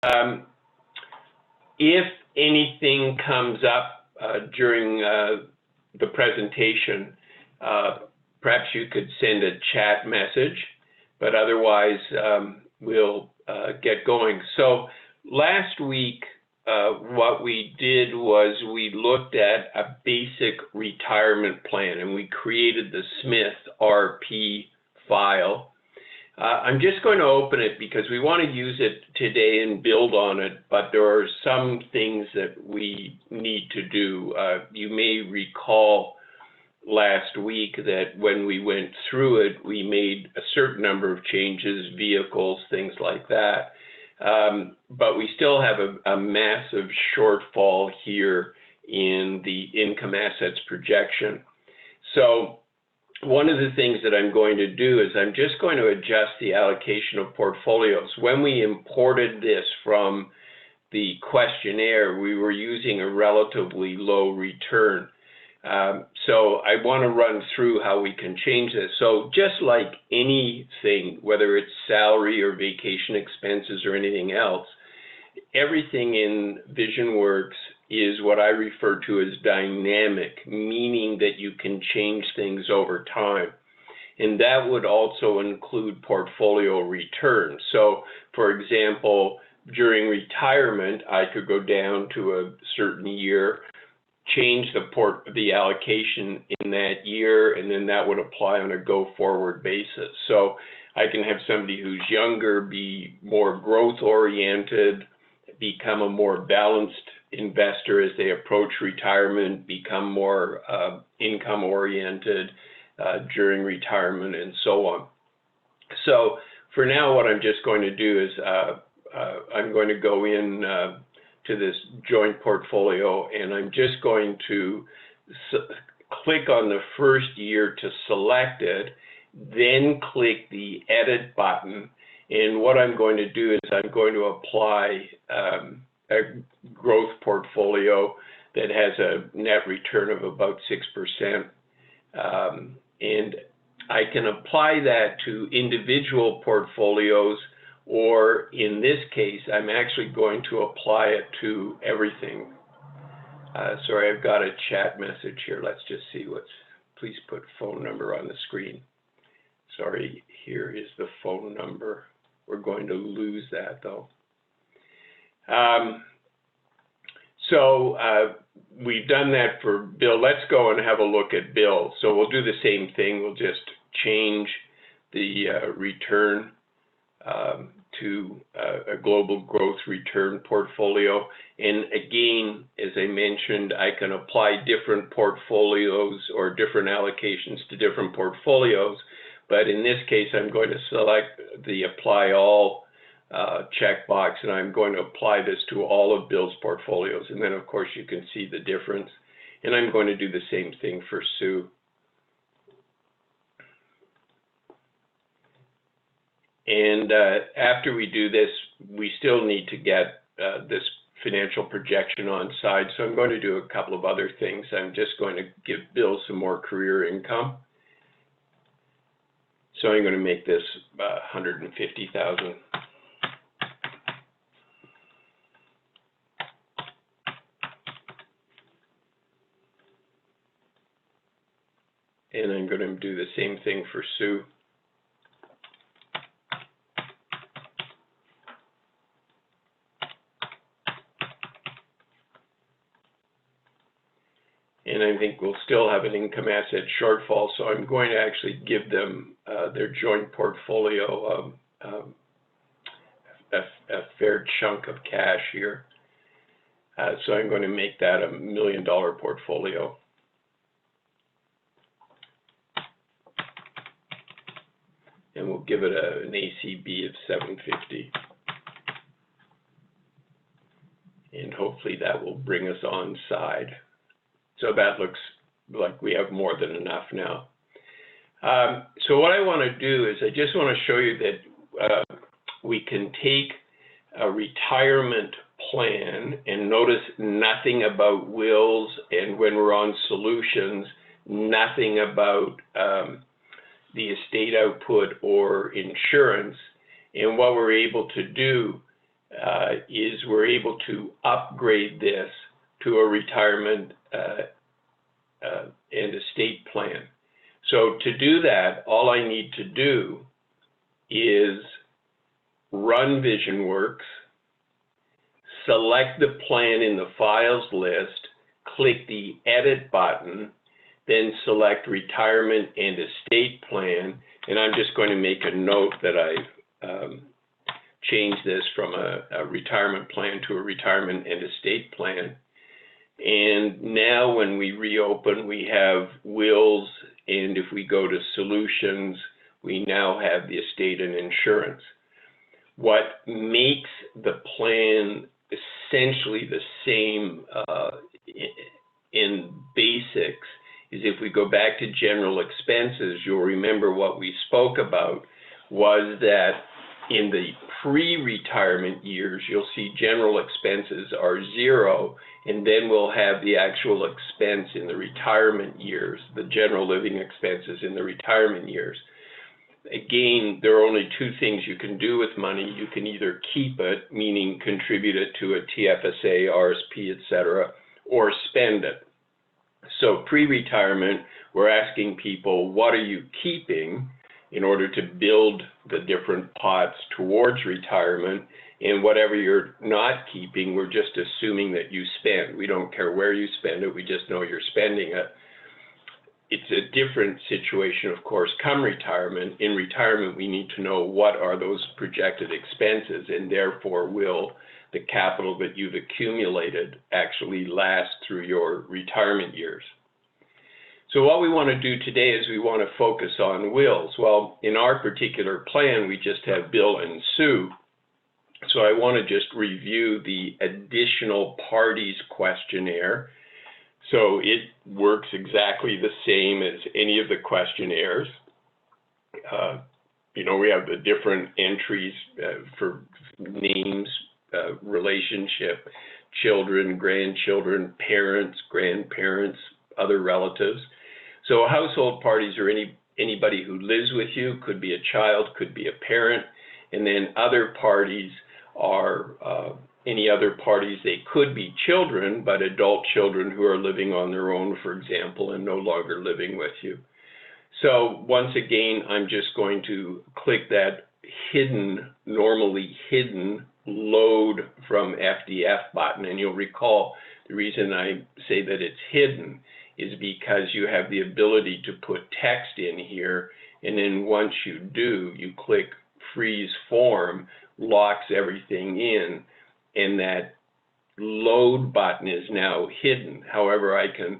If anything comes up during the presentation, perhaps you could send a chat message, but otherwise we'll get going. So last week, what we did was we looked at a basic retirement plan, and we created the Smith RP file. I'm just going to open it because we want to use it today and build on it, but there are some things that we need to do. You may recall last week that when we went through it, we made a certain number of changes, vehicles, things like that. But we still have a massive shortfall here in the income assets projection. So one of the things that I'm going to do is I'm just going to adjust the allocation of portfolios. When we imported this from the questionnaire, we were using a relatively low return. So I want to run through how we can change this. So just like anything, whether it's salary or vacation expenses or anything else, everything in VisionWorks is what I refer to as dynamic, meaning that you can change things over time. And that would also include portfolio returns. So for example, during retirement, I could go down to a certain year, change the allocation in that year, and then that would apply on a go-forward basis. So I can have somebody who's younger be more growth-oriented, become a more balanced investor as they approach retirement, become more income-oriented during retirement, and so on. So for now, what I'm just going to do is I'm going to go in to this joint portfolio, and I'm just going to click on the first year to select it, then click the edit button. And what I'm going to do is I'm going to apply a growth portfolio that has a net return of about 6%. And I can apply that to individual portfolios, or in this case, I'm actually going to apply it to everything. Sorry, I've got a chat message here. Let's just see please put phone number on the screen. Sorry, here is the phone number. We're going to lose that though. So we've done that for Bill. Let's go and have a look at Bill. So we'll do the same thing. We'll just change the return to a global growth return portfolio. And again, as I mentioned, I can apply different portfolios or different allocations to different portfolios. But in this case, I'm going to select the Apply All checkbox, and I'm going to apply this to all of Bill's portfolios. And then, of course, you can see the difference. And I'm going to do the same thing for Sue. And after we do this, we still need to get this financial projection on side. So I'm going to do a couple of other things. I'm just going to give Bill some more career income. So I'm going to make this $150,000. And I'm going to do the same thing for Sue. And I think we'll still have an income asset shortfall, so I'm going to actually give them their joint portfolio a fair chunk of cash here. So I'm going to make that $1 million portfolio. And we'll give it an ACB of 750. And hopefully that will bring us on side. So that looks like we have more than enough now. So what I want to do is I just want to show you that we can take a retirement plan, and notice nothing about wills, and when we're on solutions, nothing about the estate output or insurance. And what we're able to do is we're able to upgrade this to a retirement and estate plan. So to do that, all I need to do is run VisionWorks, select the plan in the files list, click the edit button, then select retirement and estate plan. And I'm just going to make a note that I've changed this from a retirement plan to a retirement and estate plan. And now when we reopen, we have wills, and if we go to solutions, we now have the estate and insurance. What makes the plan essentially the same in basics is if we go back to general expenses, you'll remember what we spoke about was that in the pre-retirement years, you'll see general expenses are 0, and then we'll have the actual expense in the retirement years, the general living expenses in the retirement years. Again, there are only 2 things you can do with money. You can either keep it, meaning contribute it to a TFSA, RSP, etc., or spend it. So pre-retirement, we're asking people, what are you keeping in order to build the different pots towards retirement? And whatever you're not keeping, we're just assuming that you spend. We don't care where you spend it, we just know you're spending it. It's a different situation, of course, come retirement. In retirement, we need to know what are those projected expenses, and therefore will the capital that you've accumulated actually last through your retirement years. So what we want to do today is we want to focus on wills. Well, in our particular plan, we just have Bill and Sue. So I want to just review the additional parties questionnaire. So it works exactly the same as any of the questionnaires. We have the different entries for names, relationship, children, grandchildren, parents, grandparents, other relatives. So household parties are anybody who lives with you, could be a child, could be a parent, and then other parties are any other parties. They could be children, but adult children who are living on their own, for example, and no longer living with you. So once again, I'm just going to click that normally hidden load from FDF button. And you'll recall the reason I say that it's hidden is because you have the ability to put text in here. And then once you do, you click freeze form, locks everything in, and that load button is now hidden. However, I can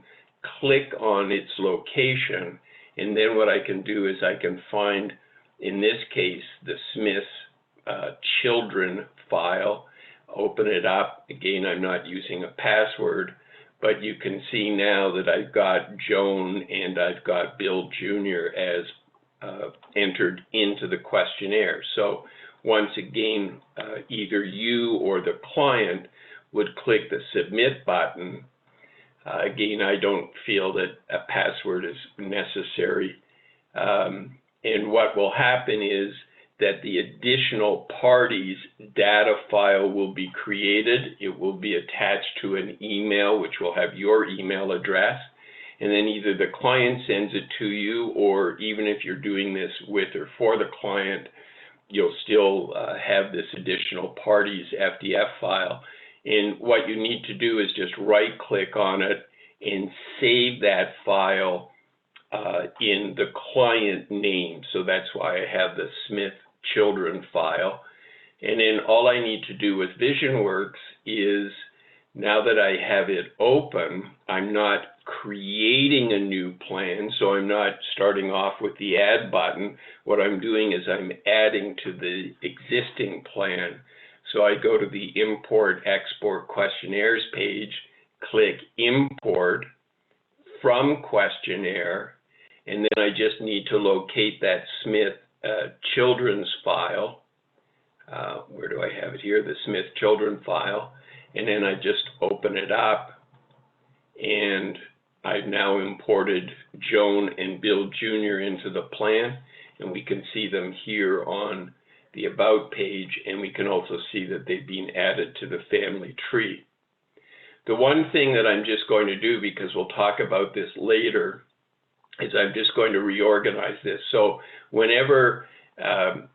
click on its location, and then what I can do is I can find, in this case, the Smith children file, open it up. Again, I'm not using a password, but you can see now that I've got Joan and I've got Bill Jr. as entered into the questionnaire. So once again, either you or the client would click the submit button. Again, I don't feel that a password is necessary. And what will happen is that the additional parties data file will be created. It will be attached to an email, which will have your email address. And then either the client sends it to you, or even if you're doing this with or for the client, you'll still have this additional parties FDF file. And what you need to do is just right click on it and save that file in the client name. So that's why I have the Smith children file. And then all I need to do with VisionWorks is, now that I have it open, I'm not creating a new plan, so I'm not starting off with the add button. What I'm doing is I'm adding to the existing plan. So I go to the import export questionnaires page, click import from questionnaire, and then I just need to locate that Smith children's file. Where do I have it here? The Smith children file. And then I just open it up, and I've now imported Joan and Bill Jr. into the plan, and we can see them here on the About page, and we can also see that they've been added to the family tree. The one thing that I'm just going to do, because we'll talk about this later, is I'm just going to reorganize this. So whenever a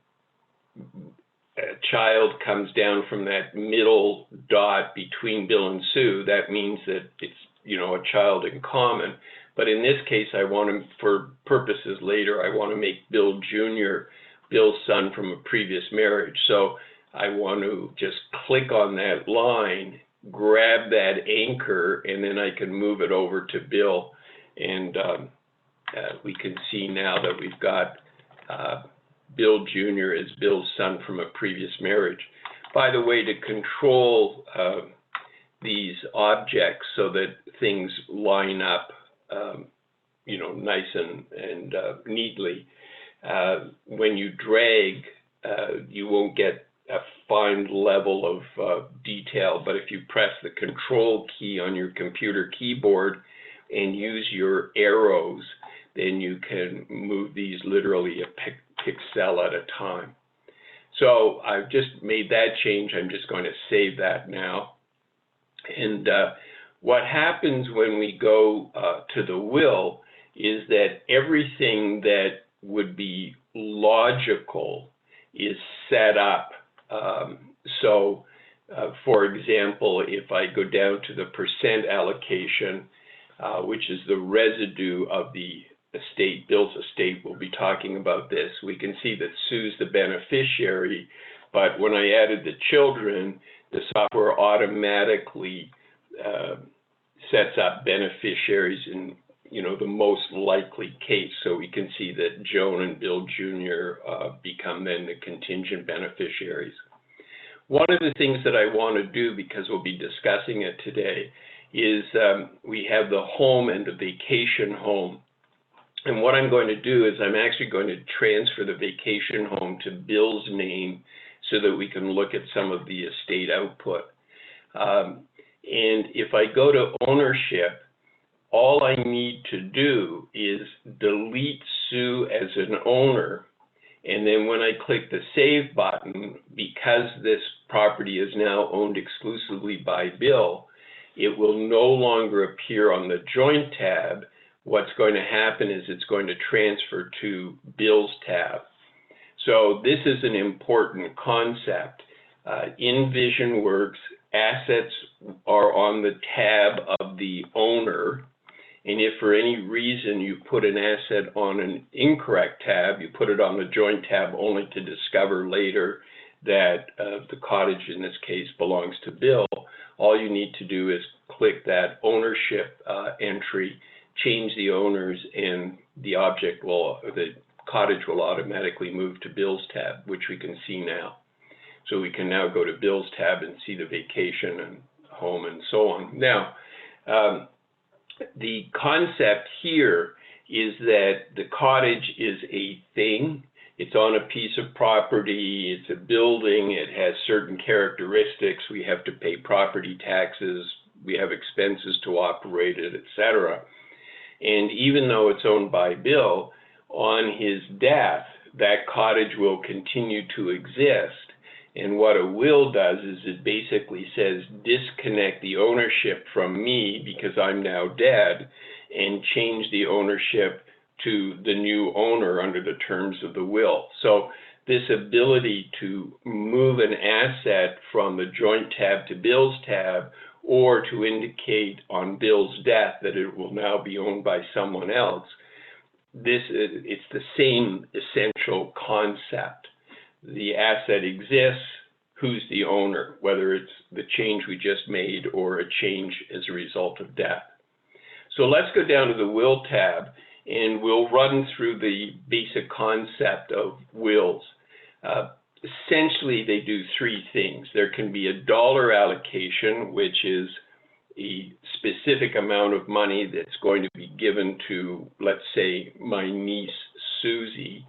child comes down from that middle dot between Bill and Sue, that means that it's, you know, a child in common. But in this case, I want to, for purposes later, I want to make Bill Jr. Bill's son from a previous marriage. So I want to just click on that line, grab that anchor, and then I can move it over to Bill. And we can see now that we've got Bill Jr. as Bill's son from a previous marriage. By the way, to control these objects so that things line up, you know, nice and neatly, when you drag, you won't get a fine level of detail, but if you press the control key on your computer keyboard and use your arrows, then you can move these literally a pixel at a time. So I've just made that change. I'm just going to save that now. And what happens when we go to the will is that everything that would be logical is set up. For example, if I go down to the percent allocation, which is the residue of the estate, Bill's estate, we'll be talking about this, we can see that Sue's the beneficiary, but when I added the children, the software automatically sets up beneficiaries in, you know, the most likely case. So we can see that Joan and Bill Jr. Become then the contingent beneficiaries. One of the things that I want to do, because we'll be discussing it today, is we have the home and the vacation home. And what I'm going to do is I'm actually going to transfer the vacation home to Bill's name so that we can look at some of the estate output. And if I go to ownership, all I need to do is delete Sue as an owner. And then when I click the Save button, because this property is now owned exclusively by Bill, it will no longer appear on the Joint tab. What's going to happen is it's going to transfer to Bill's tab. So this is an important concept. In VisionWorks, assets are on the tab of the owner. And if for any reason you put an asset on an incorrect tab, you put it on the Joint tab only to discover later that the cottage in this case belongs to Bill, all you need to do is click that ownership entry, change the owners, and the object will, the cottage will automatically move to Bill's tab, which we can see now. So we can now go to Bill's tab and see the vacation and home and so on. Now, the concept here is that the cottage is a thing. It's on a piece of property, it's a building, it has certain characteristics. We have to pay property taxes, we have expenses to operate it, etc. And even though it's owned by Bill, on his death, that cottage will continue to exist. And what a will does is it basically says disconnect the ownership from me because I'm now dead and change the ownership to the new owner under the terms of the will. So this ability to move an asset from the Joint tab to Bill's tab, or to indicate on Bill's death that it will now be owned by someone else, it's the same essential concept. The asset exists, who's the owner, whether it's the change we just made or a change as a result of death. So let's go down to the Will tab and we'll run through the basic concept of wills. Essentially, they do three things. There can be a dollar allocation, which is a specific amount of money that's going to be given to, let's say, my niece, Susie.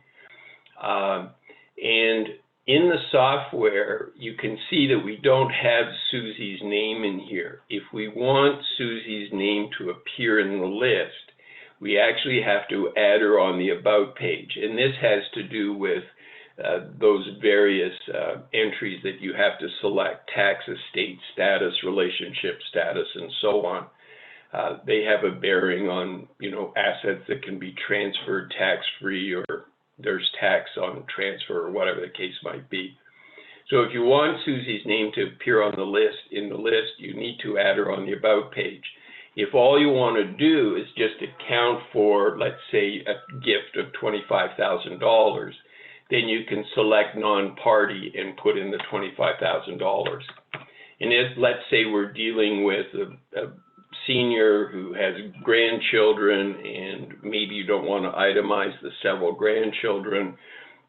And in the software, you can see that we don't have Susie's name in here. If we want Susie's name to appear in the list, we actually have to add her on the About page. And this has to do with those various entries that you have to select, tax, estate status, relationship status, and so on. They have a bearing on, assets that can be transferred tax-free, or there's tax on transfer, or whatever the case might be. So if you want Susie's name to appear on the list, you need to add her on the About page. If all you want to do is just account for, let's say, a gift of $25,000, then you can select non-party and put in the $25,000. And let's say we're dealing with a senior who has grandchildren, and maybe you don't want to itemize the several grandchildren,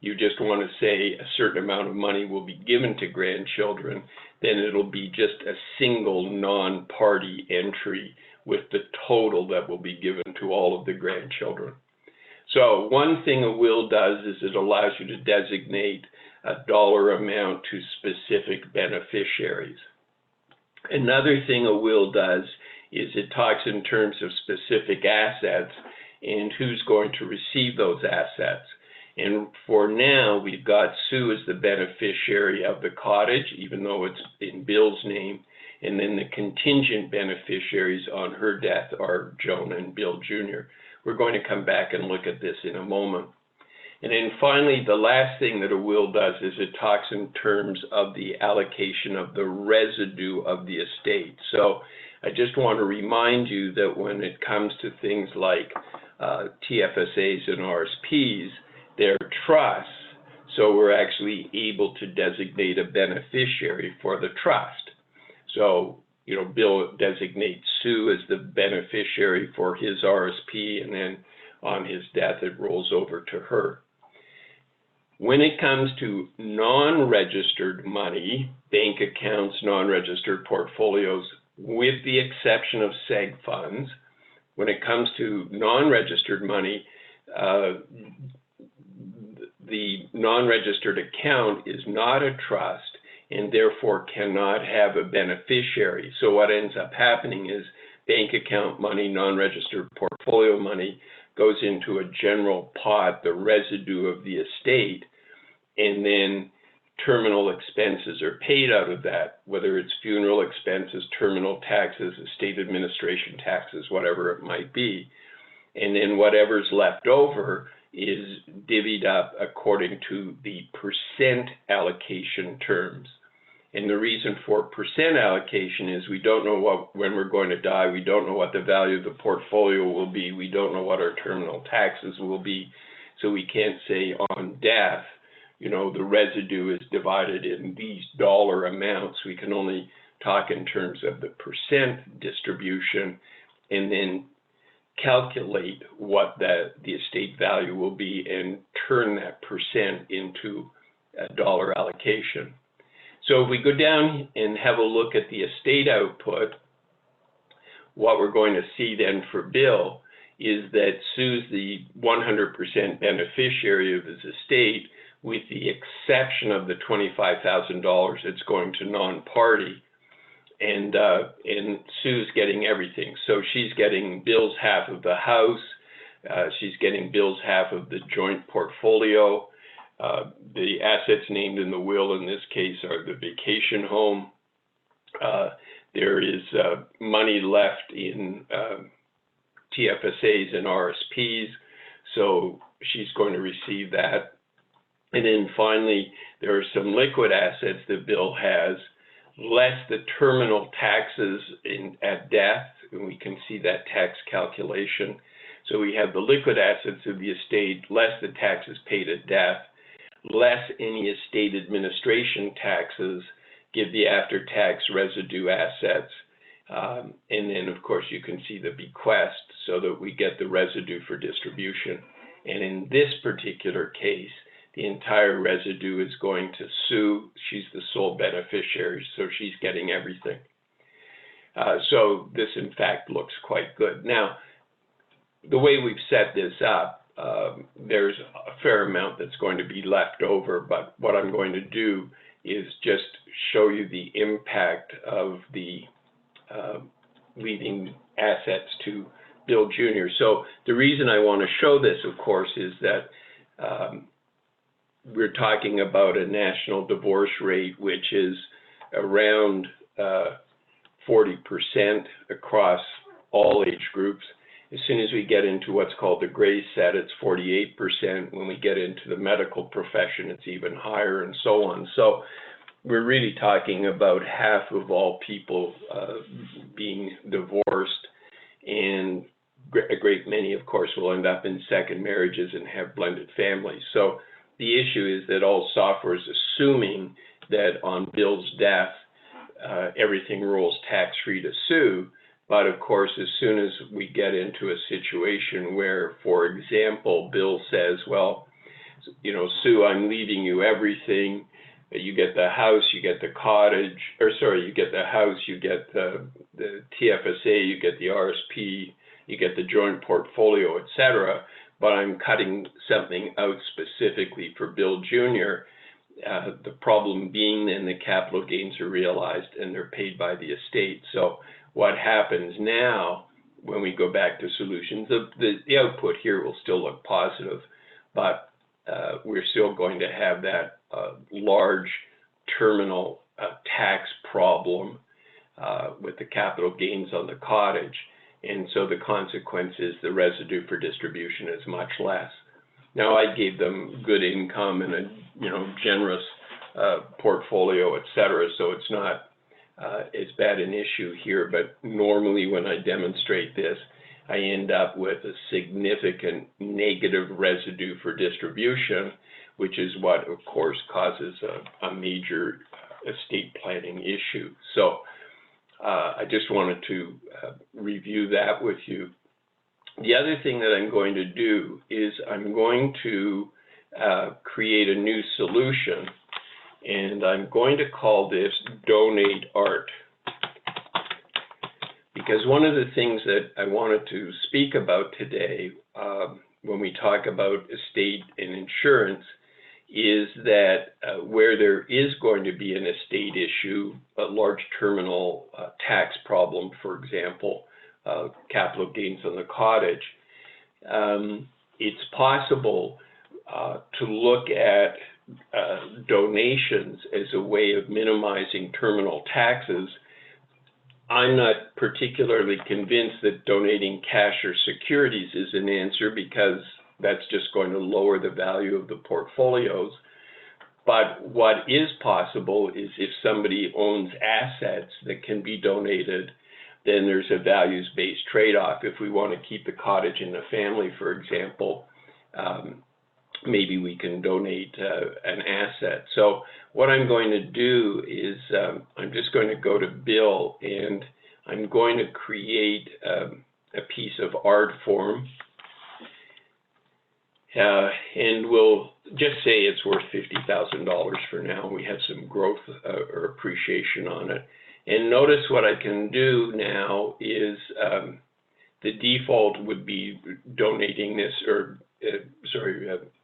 you just want to say a certain amount of money will be given to grandchildren, then it'll be just a single non-party entry with the total that will be given to all of the grandchildren. So one thing a will does is it allows you to designate a dollar amount to specific beneficiaries. Another thing a will does is it talks in terms of specific assets and who's going to receive those assets. And for now, we've got Sue as the beneficiary of the cottage, even though it's in Bill's name, and then the contingent beneficiaries on her death are Joan and Bill Jr. We're going to come back and look at this in a moment. And then finally, the last thing that a will does is it talks in terms of the allocation of the residue of the estate. So I just want to remind you that when it comes to things like TFSAs and RSPs, they're trusts, so we're actually able to designate a beneficiary for the trust. So, Bill designates Sue as the beneficiary for his RSP, and then on his death, it rolls over to her. When it comes to non-registered money, bank accounts, non-registered portfolios, with the exception of seg funds, when it comes to non-registered money, the non-registered account is not a trust and therefore cannot have a beneficiary. So what ends up happening is bank account money, non-registered portfolio money goes into a general pot, the residue of the estate, and then terminal expenses are paid out of that, whether it's funeral expenses, terminal taxes, estate administration taxes, whatever it might be. And then whatever's left over is divvied up according to the percent allocation terms. And the reason for percent allocation is we don't know when we're going to die, we don't know what the value of the portfolio will be, we don't know what our terminal taxes will be, so we can't say on death, the residue is divided in these dollar amounts. We can only talk in terms of the percent distribution and then calculate what the estate value will be and turn that percent into a dollar allocation. So if we go down and have a look at the estate output, what we're going to see then for Bill is that Sue's the 100% beneficiary of his estate, with the exception of the $25,000 that's going to non-party. And Sue's getting everything. So she's getting Bill's half of the house, she's getting Bill's half of the joint portfolio. The assets named in the will in this case are the vacation home. There is money left in TFSAs and RSPs, so she's going to receive that. And then finally, there are some liquid assets that Bill has, less the terminal taxes at death, and we can see that tax calculation. So we have the liquid assets of the estate, less the taxes paid at death, less any estate administration taxes, give the after-tax residue assets, and then of course you can see the bequest so that we get the residue for distribution. And in this particular case, the entire residue is going to Sue. She's the sole beneficiary, so she's getting everything. So this, in fact, looks quite good. Now, the way we've set this up, there's a fair amount that's going to be left over, but what I'm going to do is just show you the impact of the leaving assets to Bill Jr. So the reason I want to show this, of course, is that we're talking about a national divorce rate which is around 40% across all age groups. As soon as we get into what's called the gray set, it's 48%. When we get into the medical profession, it's even higher, and so on. So we're really talking about half of all people being divorced, and a great many, of course, will end up in second marriages and have blended families. So the issue is that all software is assuming that on Bill's death, everything rolls tax-free to Sue. But of course, as soon as we get into a situation where, for example, Bill says, well, you know, Sue, I'm leaving you everything. You get the house, you get the cottage, or sorry, you get the house, you get the TFSA, you get the RSP, you get the joint portfolio, etc. But I'm cutting something out specifically for Bill Jr. The problem being then the capital gains are realized and they're paid by the estate. So what happens now when we go back to solutions, the output here will still look positive, but we're still going to have that large terminal tax problem with the capital gains on the cottage. And so the consequence is the residue for distribution is much less. Now, I gave them good income and a generous portfolio, et cetera, so it's not as bad an issue here, but normally when I demonstrate this, I end up with a significant negative residue for distribution, which is what, of course, causes a major estate planning issue. So I just wanted to review that with you. The other thing that I'm going to do is I'm going to create a new solution, and I'm going to call this Donate Art. Because one of the things that I wanted to speak about today when we talk about estate and insurance is that where there is going to be an estate issue, a large terminal tax problem, for example, capital gains on the cottage, it's possible to look at donations as a way of minimizing terminal taxes. I'm not particularly convinced that donating cash or securities is an answer, because that's just going to lower the value of the portfolios. But what is possible is if somebody owns assets that can be donated, then there's a values-based trade-off. If we want to keep the cottage in the family, for example, maybe we can donate an asset. So what I'm going to do is I'm just going to go to Bill, and I'm going to create a piece of art form. And we'll just say it's worth $50,000 for now. We have some growth or appreciation on it. And notice what I can do now is the default would be donating this, or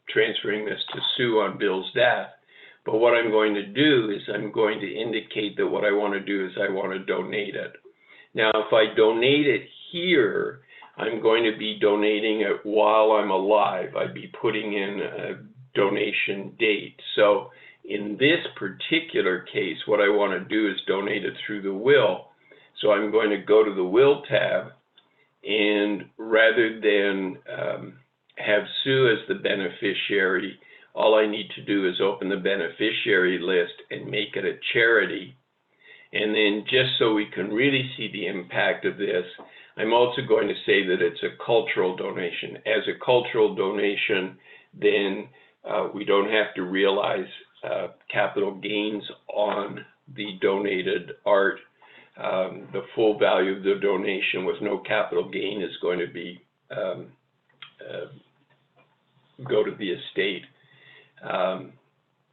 transferring this to Sue on Bill's death. But what I'm going to do is I'm going to indicate that what I want to do is I want to donate it. Now, if I donate it here, I'm going to be donating it while I'm alive. I'd be putting in a donation date. So in this particular case, what I want to do is donate it through the will. So I'm going to go to the Will tab, and rather than have Sue as the beneficiary, all I need to do is open the beneficiary list and make it a charity. And then, just so we can really see the impact of this, I'm also going to say that it's a cultural donation. As a cultural donation, then we don't have to realize capital gains on the donated art. The full value of the donation with no capital gain is going to be go to the estate.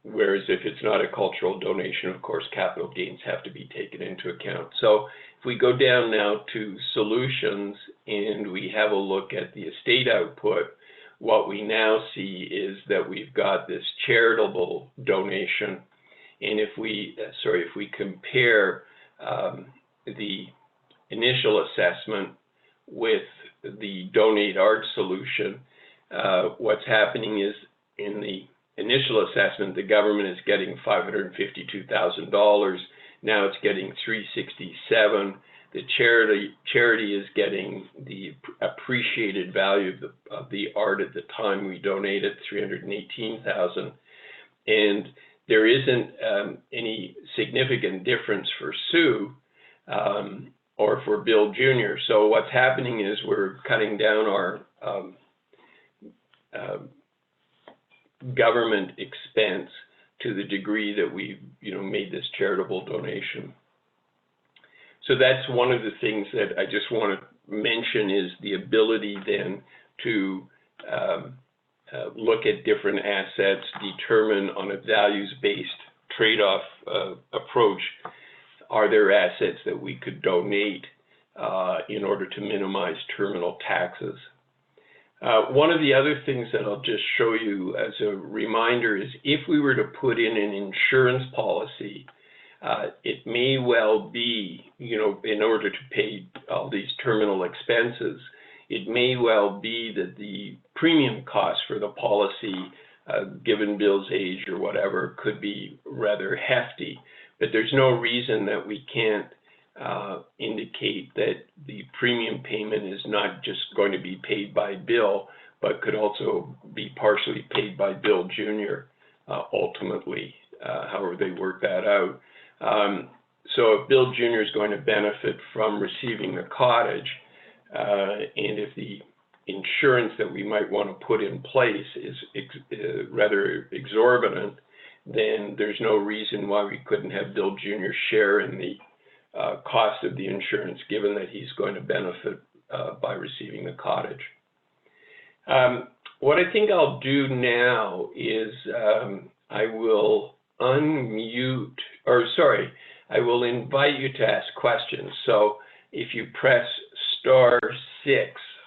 Whereas if it's not a cultural donation, of course, capital gains have to be taken into account. So if we go down now to solutions and we have a look at the estate output, what we now see is that we've got this charitable donation. And if we compare the initial assessment with the Donate Art solution, what's happening is in the initial assessment, the government is getting $552,000. Now it's getting $367,000. The charity is getting the appreciated value of the art at the time we donated, $318,000. And there isn't any significant difference for Sue or for Bill Jr. So what's happening is we're cutting down our government expense to the degree that we've made this charitable donation. So that's one of the things that I just want to mention, is the ability then to look at different assets, determine on a values-based trade-off approach, are there assets that we could donate in order to minimize terminal taxes. One of the other things that I'll just show you as a reminder is, if we were to put in an insurance policy, it may well be, in order to pay all these terminal expenses, it may well be that the premium cost for the policy, given Bill's age or whatever, could be rather hefty. But there's no reason that we can't indicate that the premium payment is not just going to be paid by Bill, but could also be partially paid by Bill Jr. Ultimately, however they work that out. So if Bill Jr. is going to benefit from receiving the cottage, and if the insurance that we might want to put in place is rather exorbitant, then there's no reason why we couldn't have Bill Jr. share in the cost of the insurance, given that he's going to benefit by receiving the cottage. What I think I'll do now is I will I will invite you to ask questions. So if you press *6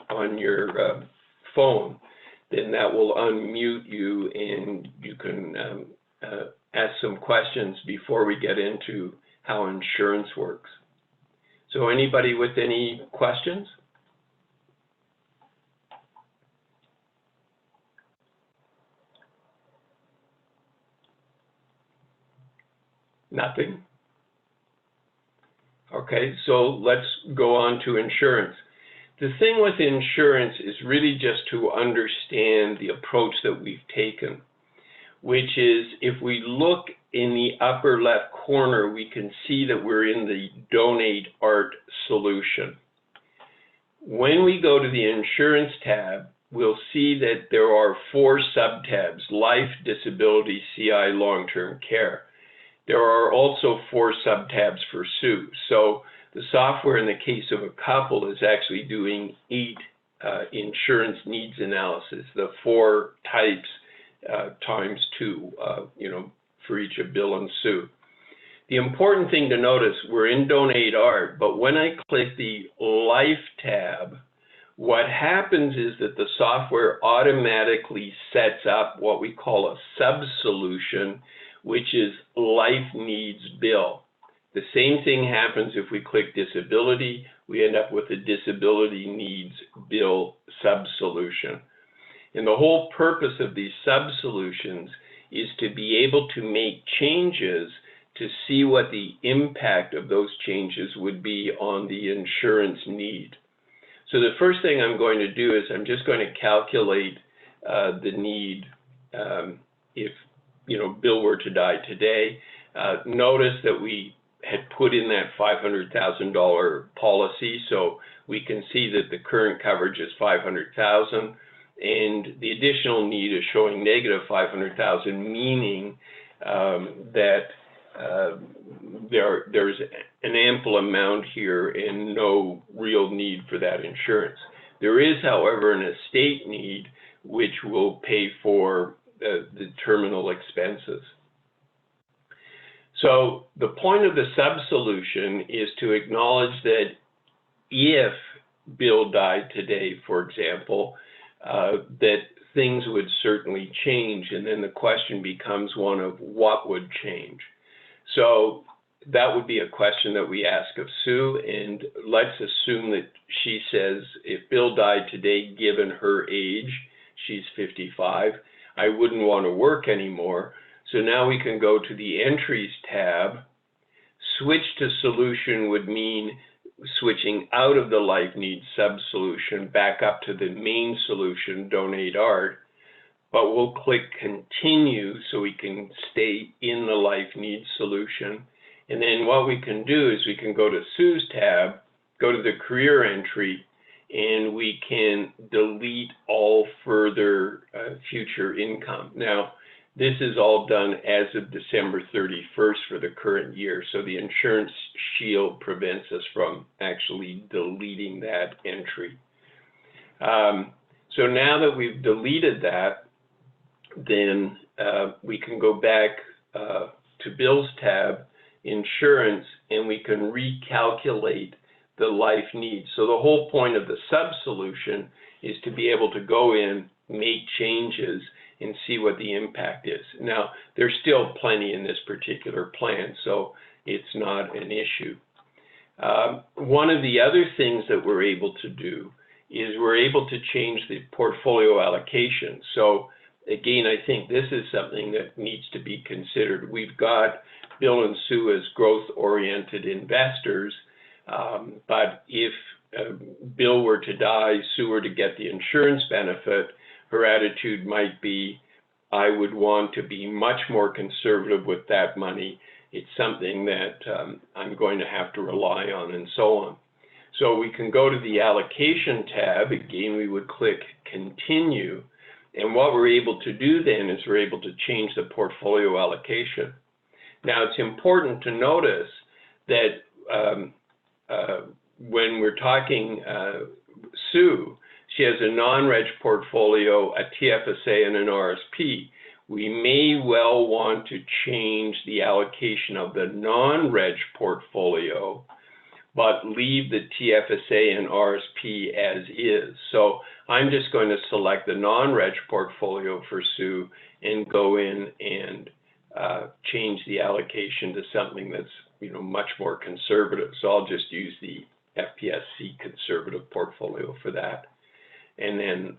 on your phone, then that will unmute you and you can ask some questions before we get into how insurance works. So anybody with any questions? Nothing? Okay, so let's go on to insurance. The thing with insurance is really just to understand the approach that we've taken, which is, if we look in the upper left corner, we can see that we're in the Donate Art solution. When we go to the Insurance tab, we'll see that there are 4 sub-tabs: Life, Disability, CI, Long-Term Care. There are also 4 sub-tabs for Sue. So the software, in the case of a couple, is actually doing 8 insurance needs analysis, the 4 types times 2, for each of Bill and Sue. The important thing to notice, we're in Donate Art, but when I click the Life tab, what happens is that the software automatically sets up what we call a sub-solution, which is Life Needs Bill. The same thing happens if we click Disability. We end up with a Disability Needs Bill sub-solution. And the whole purpose of these sub-solutions is to be able to make changes to see what the impact of those changes would be on the insurance need. So the first thing I'm going to do is I'm just going to calculate the need if Bill were to die today. Notice that we had put in that $500,000 policy, so we can see that the current coverage is $500,000, and the additional need is showing negative $500,000, meaning that there's an ample amount here and no real need for that insurance. There is, however, an estate need which will pay for the terminal expenses. So the point of the sub-solution is to acknowledge that if Bill died today, for example, that things would certainly change, and then the question becomes one of what would change. So that would be a question that we ask of Sue, and let's assume that she says, if Bill died today, given her age, she's 55, I wouldn't want to work anymore. So now we can go to the Entries tab. Switch to solution would mean switching out of the life needs sub-solution back up to the main solution, Donate Art. But we'll click Continue so we can stay in the life needs solution. And then what we can do is we can go to Sue's tab, go to the career entry, and we can delete all further future income. Now, this is all done as of December 31st for the current year, so the Insurance Shield prevents us from actually deleting that entry. So now that we've deleted that, then we can go back to Bills tab, Insurance, and we can recalculate the life needs. So the whole point of the sub-solution is to be able to go in, make changes, and see what the impact is. Now, there's still plenty in this particular plan, so it's not an issue. One of the other things that we're able to do is we're able to change the portfolio allocation. So again, I think this is something that needs to be considered. We've got Bill and Sue as growth-oriented investors, but if Bill were to die, Sue were to get the insurance benefit, her attitude might be, I would want to be much more conservative with that money. It's something that I'm going to have to rely on, and so on. So we can go to the Allocation tab. Again, we would click Continue. And what we're able to do then is we're able to change the portfolio allocation. Now, it's important to notice that when we're talking Sue, she has a non-reg portfolio, a TFSA, and an RSP. We may well want to change the allocation of the non-reg portfolio, but leave the TFSA and RSP as is. So I'm just going to select the non-reg portfolio for Sue and go in and change the allocation to something that's much more conservative. So I'll just use the FPSC conservative portfolio for that. And then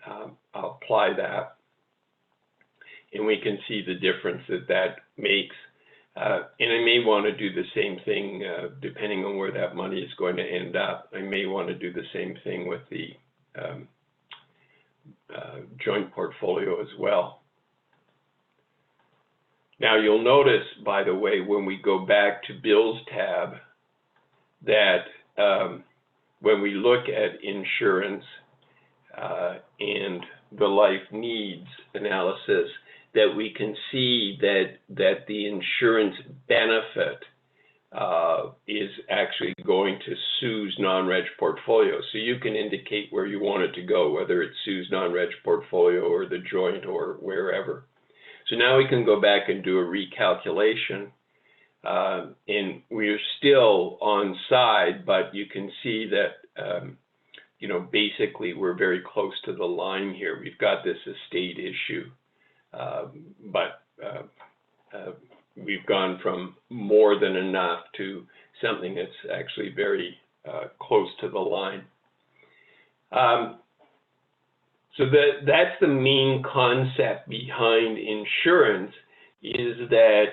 I'll apply that. And we can see the difference that that makes. And I may want to do the same thing depending on where that money is going to end up. I may want to do the same thing with the joint portfolio as well. Now you'll notice, by the way, when we go back to Bills tab, that when we look at insurance and the life needs analysis, that we can see that the insurance benefit is actually going to Sue's non-reg portfolio. So you can indicate where you want it to go, whether it's Sue's non-reg portfolio or the joint or wherever. So now we can go back and do a recalculation. And we're still on side, but you can see that basically we're very close to the line here. We've got this estate issue. But we've gone from more than enough to something that's actually very close to the line. So that's the main concept behind insurance, is that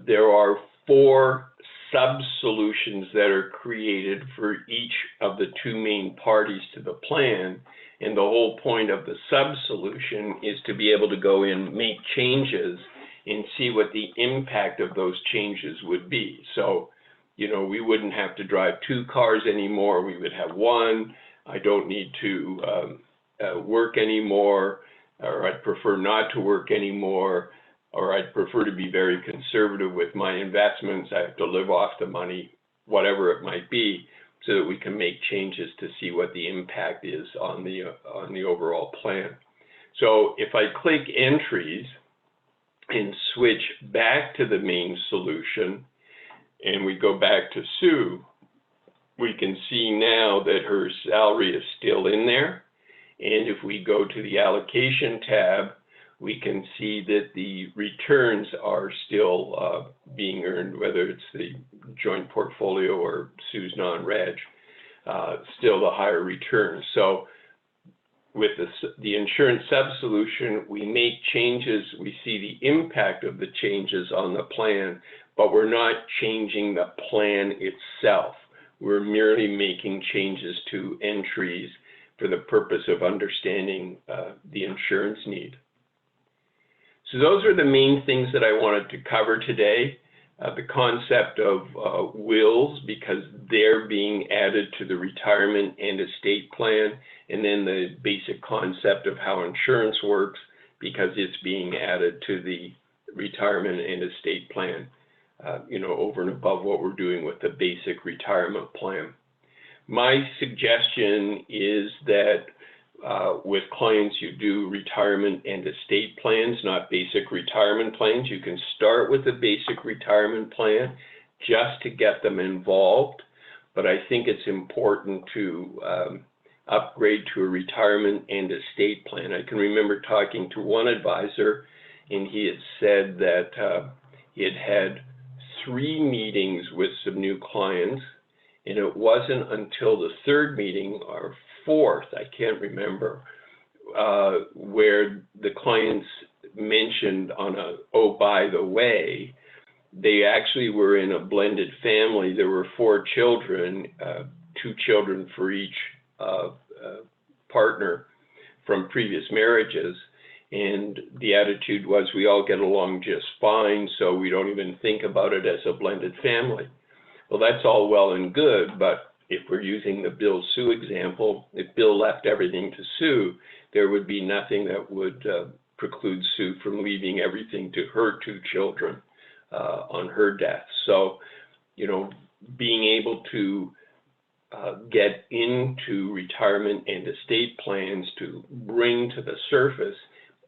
there are 4 sub-solutions that are created for each of the 2 main parties to the plan. And the whole point of the sub-solution is to be able to go in, make changes, and see what the impact of those changes would be. So, we wouldn't have to drive 2 cars anymore. We would have 1. I don't need to work anymore, or I'd prefer not to work anymore, or I'd prefer to be very conservative with my investments. I have to live off the money, whatever it might be, so that we can make changes to see what the impact is on the overall plan. So if I click Entries and switch back to the main solution, and we go back to Sue, we can see now that her salary is still in there. And if we go to the Allocation tab, we can see that the returns are still being earned, whether it's the joint portfolio or Sue's non-reg, still the higher return. So with the insurance sub-solution, we make changes, we see the impact of the changes on the plan, but we're not changing the plan itself. We're merely making changes to entries for the purpose of understanding the insurance need. So those are the main things that I wanted to cover today. The concept of wills, because they're being added to the retirement and estate plan, and then the basic concept of how insurance works, because it's being added to the retirement and estate plan, over and above what we're doing with the basic retirement plan. My suggestion is that with clients, you do retirement and estate plans, not basic retirement plans. You can start with a basic retirement plan just to get them involved, but I think it's important to upgrade to a retirement and estate plan. I can remember talking to one advisor, and he had said that he had had 3 meetings with some new clients, and it wasn't until the 3rd meeting or 4th, I can't remember, where the clients mentioned oh, by the way, they actually were in a blended family. There were 4 children, 2 children for each partner from previous marriages. And the attitude was, we all get along just fine, so we don't even think about it as a blended family. Well, that's all well and good, but if we're using the Bill Sue example, if Bill left everything to Sue, there would be nothing that would preclude Sue from leaving everything to her 2 children on her death. So, being able to get into retirement and estate plans to bring to the surface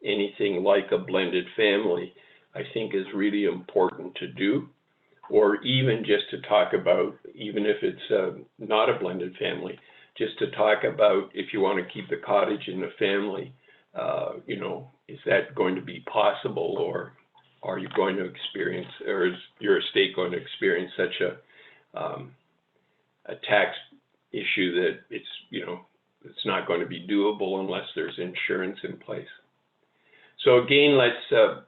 anything like a blended family, I think is really important to do. Or even just to talk about, even if it's not a blended family, just to talk about if you want to keep the cottage in the family, is that going to be possible, or are you going to experience, or is your estate going to experience such a tax issue that it's not going to be doable unless there's insurance in place. So again, let's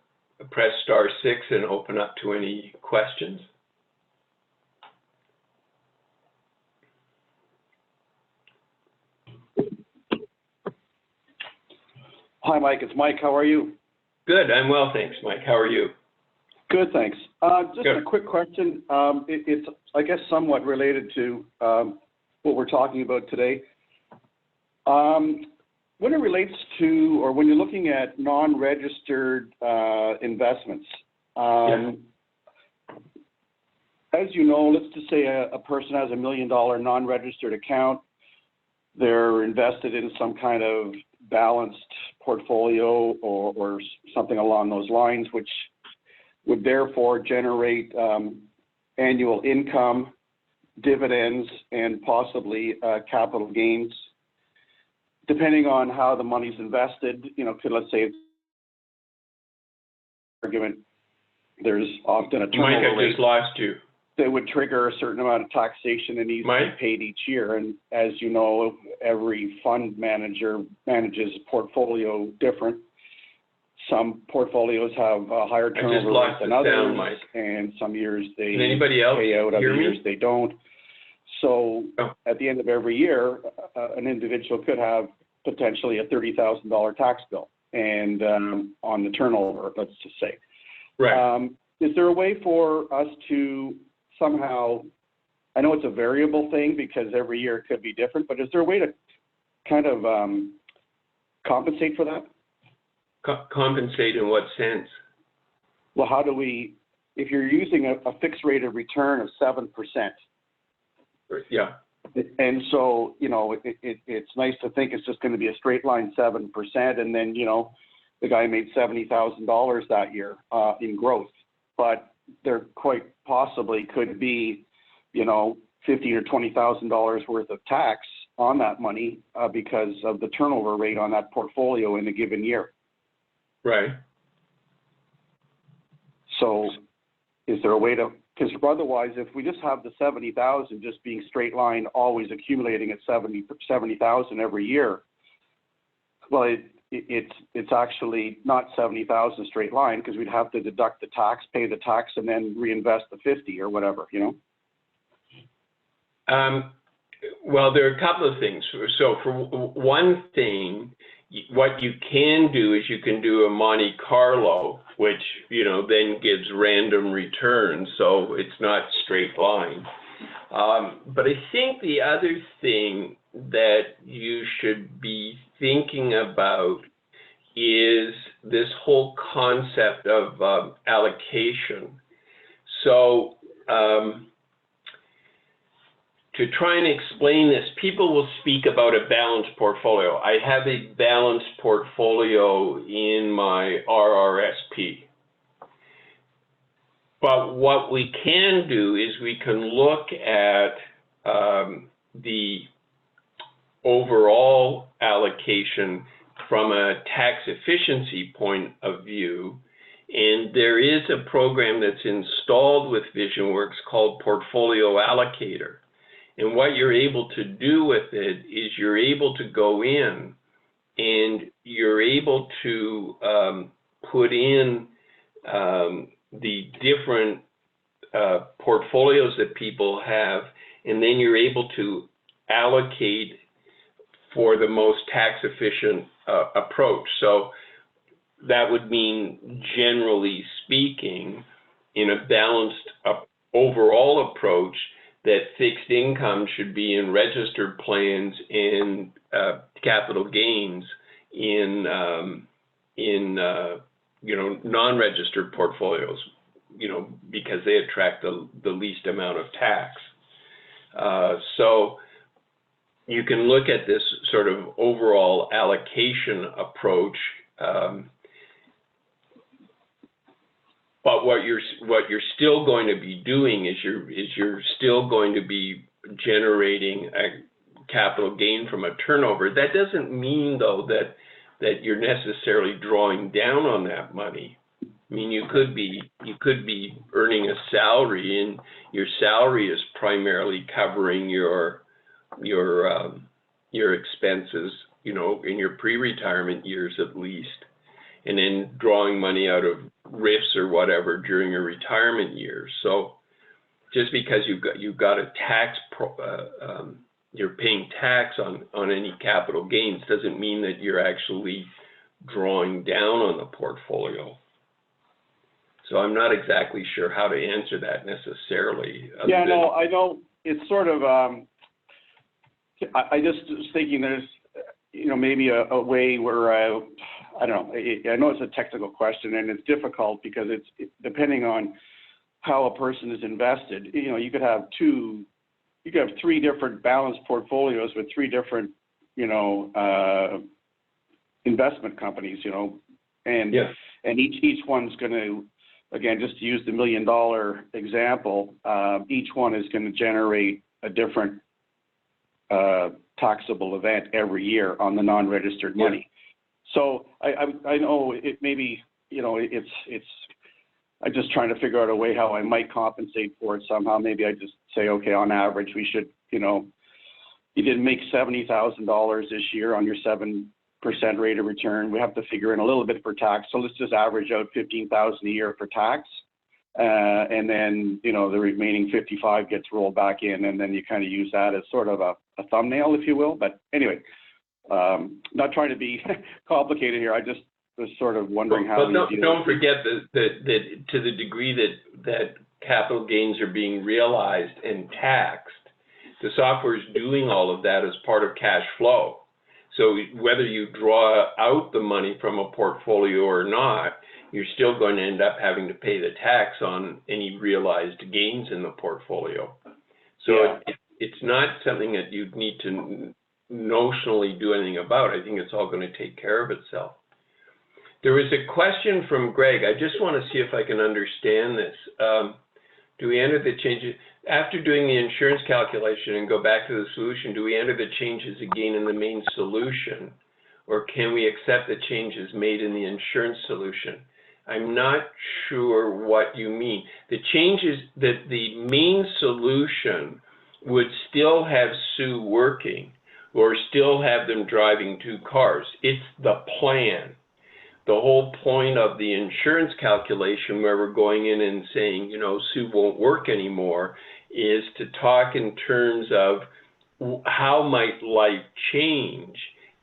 press star 6 and open up to any questions. Hi, Mike. It's Mike. How are you? Good. I'm well, thanks, Mike. How are you? Good, thanks. Just Good. a quick question. It's, I guess, somewhat related to what we're talking about today. When it relates to, or when you're looking at non-registered investments, as you know, let's just say a person has $1 million non-registered account. They're invested in some kind of balanced portfolio or something along those lines, which would therefore generate annual income, dividends, and possibly capital gains, depending on how the money's invested. Let's say it's argument, there's often a turnover Mike, I rate just lost you. that would trigger a certain amount of taxation that needs to be paid each year. And as you know, every fund manager manages a portfolio different. Some portfolios have a higher turnover rate than others, and some years they pay out, other years they don't. So at the end of every year, an individual could have potentially a $30,000 tax bill, and on the turnover, let's just say. Right. Is there a way for us to somehow, I know it's a variable thing because every year it could be different, but is there a way to kind of compensate for that? Compensate in what sense? Well, how do we, if you're using a fixed rate of return of 7%. Yeah. And so, it's nice to think it's just going to be a straight line 7%. And then, the guy made $70,000 that year in growth. But there quite possibly could be, $50,000 or $20,000 worth of tax on that money because of the turnover rate on that portfolio in a given year. Right. So is there a way to, because otherwise if we just have the 70,000 just being straight line, always accumulating at 70,000 every year, Well, it's actually not 70,000 straight line, because we'd have to deduct the tax, pay the tax, and then reinvest the 50 or whatever, you know? Well, there are a couple of things. So for one thing, what you can do is you can do a Monte Carlo, which, you know, then gives random returns, so it's not straight line. But I think the other thing that you should be thinking about is this whole concept of allocation. So to try and explain this, people will speak about a balanced portfolio. I have a balanced portfolio in my RRSP. But what we can do is we can look at the overall allocation from a tax efficiency point of view. And there is a program that's installed with VisionWorks called Portfolio Allocator. And what you're able to do with it is you're able to go in and you're able to put in the different portfolios that people have, and then you're able to allocate for the most tax efficient approach. So that would mean, generally speaking, in a balanced overall approach, that fixed income should be in registered plans and capital gains in you know, non-registered portfolios, you know, because they attract the least amount of tax. So you can look at this sort of overall allocation approach, but what you're still going to be doing is you're still going to be generating a capital gain from a turnover. That doesn't mean, though, that you're necessarily drawing down on that money. I mean, you could be earning a salary, and your salary is primarily covering your expenses, you know, in your pre-retirement years at least, and then drawing money out of RIFs or whatever during your retirement years. So just because you've got a tax, you're paying tax on any capital gains doesn't mean that you're actually drawing down on the portfolio. So I'm not exactly sure how to answer that necessarily. Yeah, no, I know it's sort of, I just was thinking there's, you know, maybe a way where, I don't know, I know it's a technical question and it's difficult because it's depending on how a person is invested. You know, you could have three different balanced portfolios with three different, you know, investment companies, you know, and yeah. And each one's going to, again, just to use the $1 million example, each one is going to generate a different taxable event every year on the non-registered money. So I know it maybe, you know, it's I'm just trying to figure out a way how I might compensate for it somehow. Maybe I just say, okay, on average, we should, you know, you didn't make $70,000 this year on your 7% rate of return. We have to figure in a little bit for tax. So let's just average out $15,000 a year for tax. And then, you know, the remaining 55 gets rolled back in, and then you kind of use that as sort of a thumbnail, if you will. But anyway, not trying to be complicated here. I just was sort of wondering how. But don't forget that to the degree that capital gains are being realized and taxed, the software is doing all of that as part of cash flow. So whether you draw out the money from a portfolio or not, you're still going to end up having to pay the tax on any realized gains in the portfolio. So it's not something that you need to notionally do anything about. I think it's all going to take care of itself. There was a question from Greg. I just want to see if I can understand this. Do we enter the changes after doing the insurance calculation and go back to the solution? Do we enter the changes again in the main solution, or can we accept the changes made in the insurance solution? I'm not sure what you mean. The changes that the main solution would still have Sue working. or still have them driving 2 cars. It's the plan. The whole point of the insurance calculation where we're going in and saying, you know, Sue won't work anymore, is to talk in terms of how might life change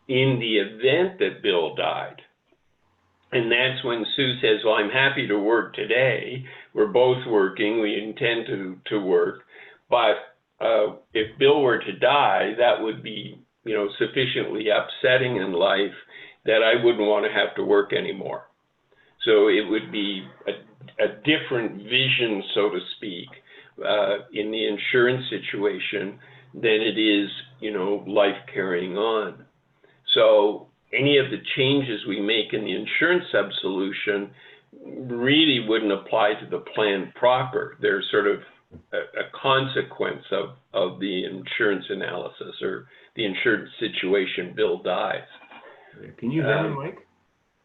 in the event that Bill died. And that's when Sue says, well, I'm happy to work today. We're both working. We intend to work. But if Bill were to die, that would be, you know, sufficiently upsetting in life that I wouldn't want to have to work anymore. So it would be a different vision, so to speak, in the insurance situation than it is, you know, life carrying on. So any of the changes we make in the insurance sub-solution really wouldn't apply to the plan proper. They're sort of a consequence of the insurance analysis or the insurance situation Bill dies. Can you hear me, Mike?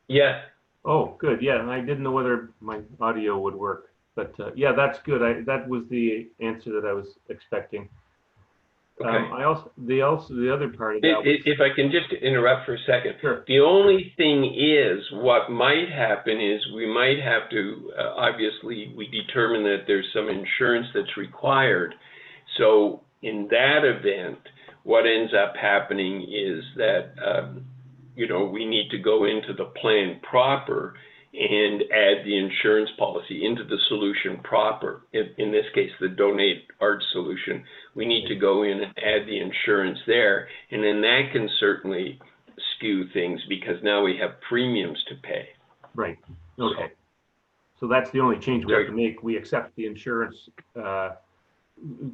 Yes. Oh, good. Yeah, and I didn't know whether my audio would work, but yeah, that's good. That was the answer that I was expecting. Okay. The other part of that was, If I can just interrupt for a second. Sure. The only thing is, what might happen is we might have to, obviously, we determine that there's some insurance that's required. So in that event, what ends up happening is that, you know, we need to go into the plan proper and add the insurance policy into the solution proper. In this case, the Donate Art solution, we need to go in and add the insurance there. And then that can certainly skew things because now we have premiums to pay. right. Okay. So that's the only change we have to make. We accept the insurance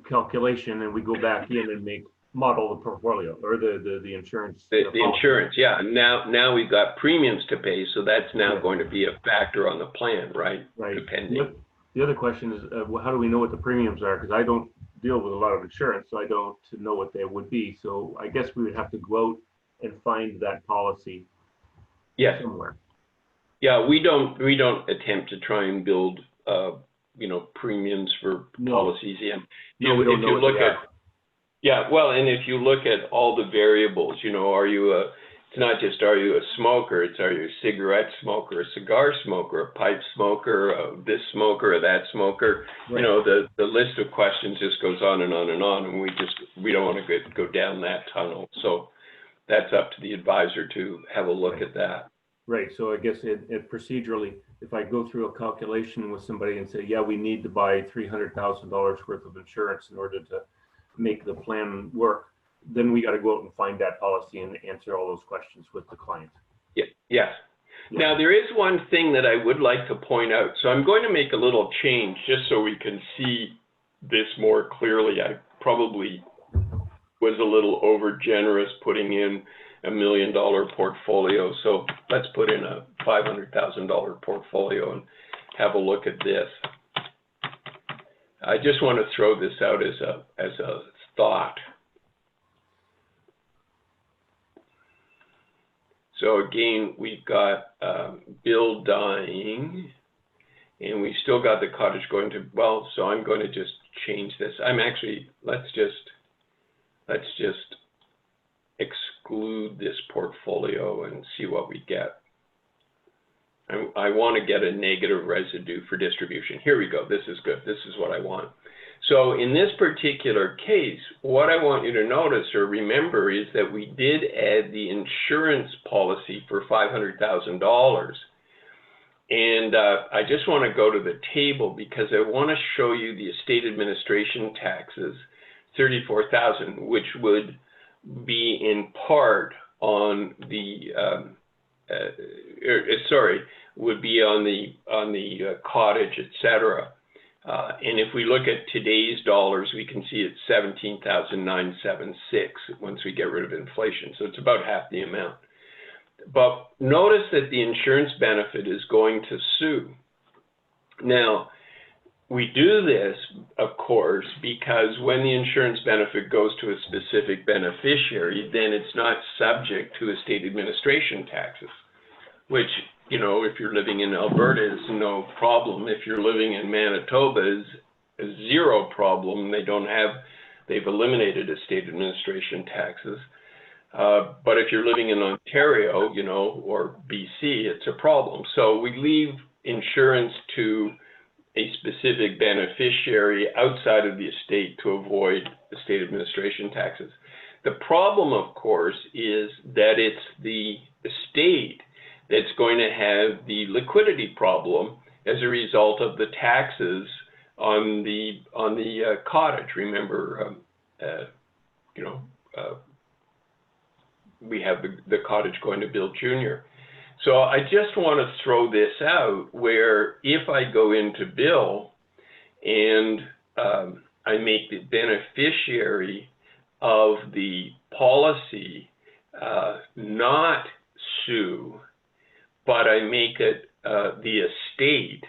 calculation and we go back in and model the portfolio or the insurance. The insurance, yeah. Now we've got premiums to pay, so that's now going to be a factor on the plan, right? Right. Depending. The other question is, how do we know what the premiums are? Because I don't deal with a lot of insurance, so I don't know what they would be. So I guess we would have to go out and find that policy somewhere. Yeah, we don't attempt to try and build, you know, premiums for policies. Yeah. No, we don't know what they are. Yeah, well, and if you look at all the variables, you know, it's not just are you a smoker, it's are you a cigarette smoker, a cigar smoker, a pipe smoker, this smoker, or that smoker. Right. You know, the list of questions just goes on and on and on, and we don't want to go down that tunnel. So that's up to the advisor to have a look at that. Right, so I guess it procedurally, if I go through a calculation with somebody and say, yeah, we need to buy $300,000 worth of insurance in order to make the plan work, then we got to go out and find that policy and answer all those questions with the client. Yeah. Yes. Yeah. Now, there is one thing that I would like to point out. So I'm going to make a little change just so we can see this more clearly. I probably was a little over generous putting in $1 million portfolio. So let's put in a $500,000 portfolio and have a look at this. I just want to throw this out as a thought. So again, we've got Bill dying, and we still got the cottage going to, well, so I'm going to just change this. Let's just exclude this portfolio and see what we get. I want to get a negative residue for distribution. Here we go. This is good. This is what I want. So in this particular case, what I want you to notice or remember is that we did add the insurance policy for $500,000. And I just want to go to the table because I want to show you the estate administration taxes, $34,000, which would be in part on the would be on the cottage, etc. And if we look at today's dollars, we can see it's $17,976 once we get rid of inflation. So it's about half the amount. But notice that the insurance benefit is going to Sue. Now, we do this, of course, because when the insurance benefit goes to a specific beneficiary, then it's not subject to estate administration taxes, which, you know, if you're living in Alberta, is no problem. If you're living in Manitoba, is zero problem. They've eliminated estate administration taxes. But if you're living in Ontario, you know, or BC, it's a problem. So we leave insurance to a specific beneficiary outside of the estate to avoid estate administration taxes. The problem, of course, is that it's the estate that's going to have the liquidity problem as a result of the taxes on the cottage. Remember, we have the cottage going to Bill Jr. So I just want to throw this out where if I go into Bill and I make the beneficiary of the policy not Sue, but I make it the estate,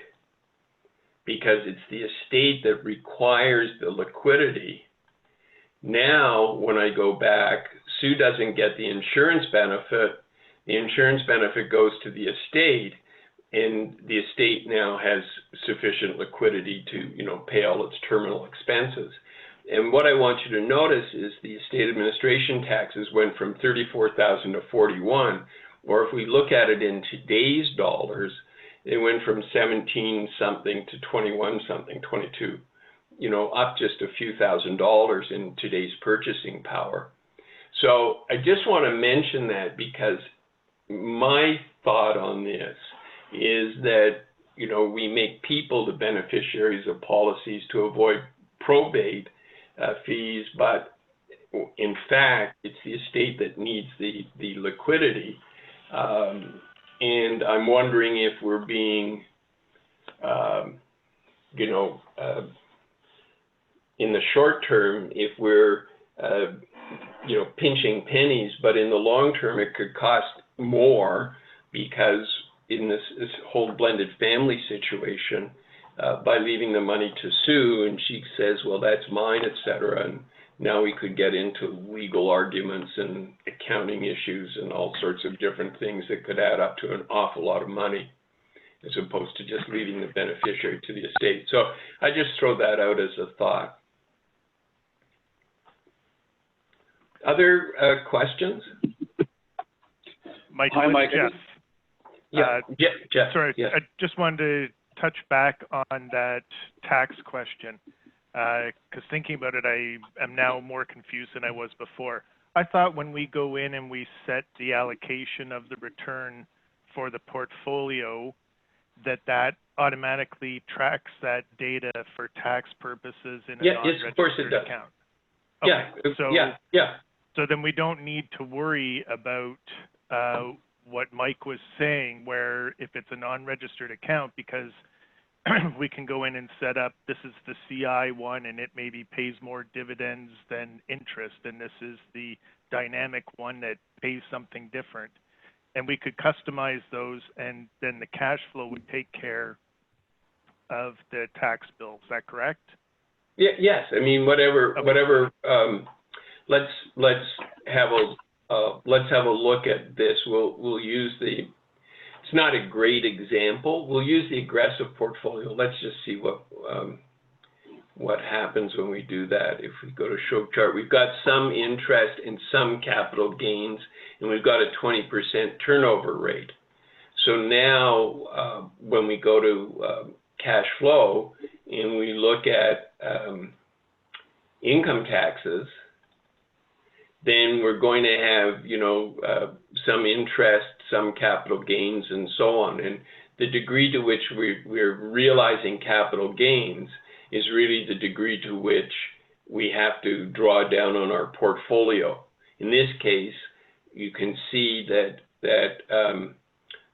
because it's the estate that requires the liquidity. Now, when I go back, Sue doesn't get the insurance benefit. The insurance benefit goes to the estate, and the estate now has sufficient liquidity to, you know, pay all its terminal expenses. And what I want you to notice is the estate administration taxes went from 34,000 to 41, or if we look at it in today's dollars, it went from 17 something to 21 something, 22, you know, up just a few $1,000s in today's purchasing power. So I just want to mention that, because my thought on this is that, you know, we make people the beneficiaries of policies to avoid probate fees, but in fact, it's the estate that needs the liquidity. And I'm wondering if we're being, in the short term, if we're, pinching pennies, but in the long term, it could cost more, because in this whole blended family situation, by leaving the money to Sue, and she says, well, that's mine, et cetera, and now we could get into legal arguments and accounting issues and all sorts of different things that could add up to an awful lot of money, as opposed to just leaving the beneficiary to the estate. So I just throw that out as a thought. Other questions? Mike, Hi, Mike. Jeff. Jeff. Sorry, yeah. I just wanted to touch back on that tax question, because thinking about it, I am now more confused than I was before. I thought when we go in and we set the allocation of the return for the portfolio, that automatically tracks that data for tax purposes in a non-registered account. Okay. So then we don't need to worry about what Mike was saying, where if it's a non-registered account, because we can go in and set up, this is the CI one, and it maybe pays more dividends than interest, and this is the dynamic one that pays something different. And we could customize those, and then the cash flow would take care of the tax bill. Is that correct? Yeah, yes. I mean, whatever. Let's have a look at this. We'll use the. It's not a great example. We'll use the aggressive portfolio. Let's just see what happens when we do that. If we go to show chart, we've got some interest and some capital gains, and we've got a 20% turnover rate. So now when we go to cash flow and we look at income taxes, then we're going to have, some interest, some capital gains, and so on. And the degree to which we're realizing capital gains is really the degree to which we have to draw down on our portfolio. In this case, you can see that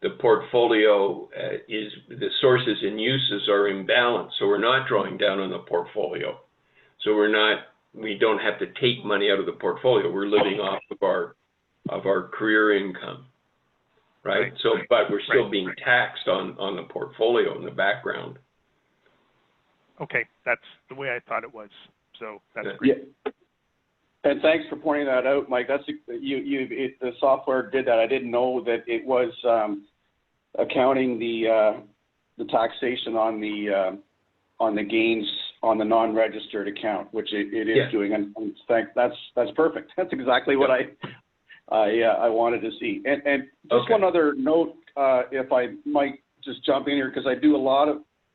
the portfolio the sources and uses are imbalanced, so we're not drawing down on the portfolio. So we don't have to take money out of the portfolio. We're living off of our career income, right? But we're still being taxed on the portfolio in the background. Okay, that's the way I thought it was. So that's great. Yeah. And thanks for pointing that out, Mike. That's the software did that. I didn't know that it was accounting the taxation on the gains on the non-registered account, which it is doing. And that's perfect. That's exactly what I wanted to see. And just Okay. one other note, if I might just jump in here, because I do a lot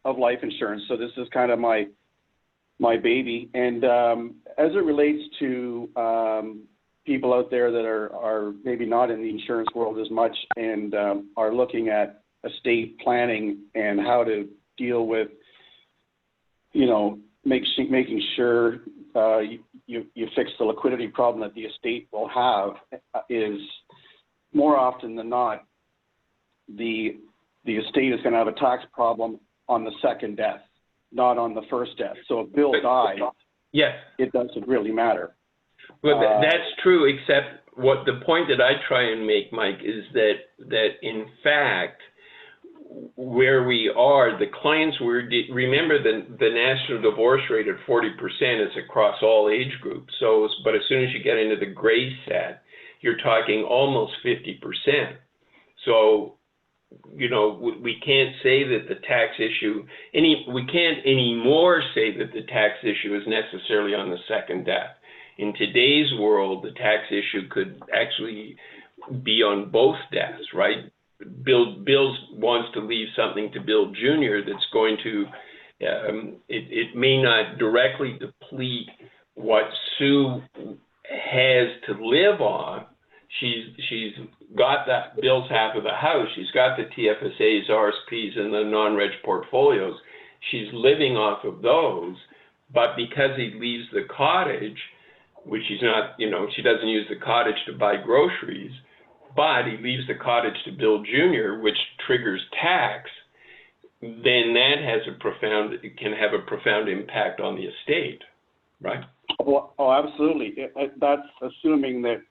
of life insurance, so this is kind of my baby. And as it relates to people out there that are maybe not in the insurance world as much and are looking at estate planning and how to deal with, you know, making sure you fix the liquidity problem that the estate will have, is more often than not, the estate is going to have a tax problem on the second death, not on the first death. So if Bill dies, Yes. it doesn't really matter. Well, that's true, except what the point that I try and make, Mike, is that in fact, where we are, the clients remember the national divorce rate at 40% is across all age groups. So, but as soon as you get into the gray set, you're talking almost 50%. So, you know, we can't say that the tax issue, we can't anymore say that the tax issue is necessarily on the second death. In today's world, the tax issue could actually be on both deaths, right? Bill wants to leave something to Bill Jr. that's going to, it may not directly deplete what Sue has to live on. She's got that Bill's half of the house. She's got the TFSAs, RSPs, and the non-reg portfolios. She's living off of those, but because he leaves the cottage, which he's not, you know, she doesn't use the cottage to buy groceries, but he leaves the cottage to Bill Jr., which triggers tax, then that can have a profound impact on the estate, right? Oh, absolutely. That's assuming that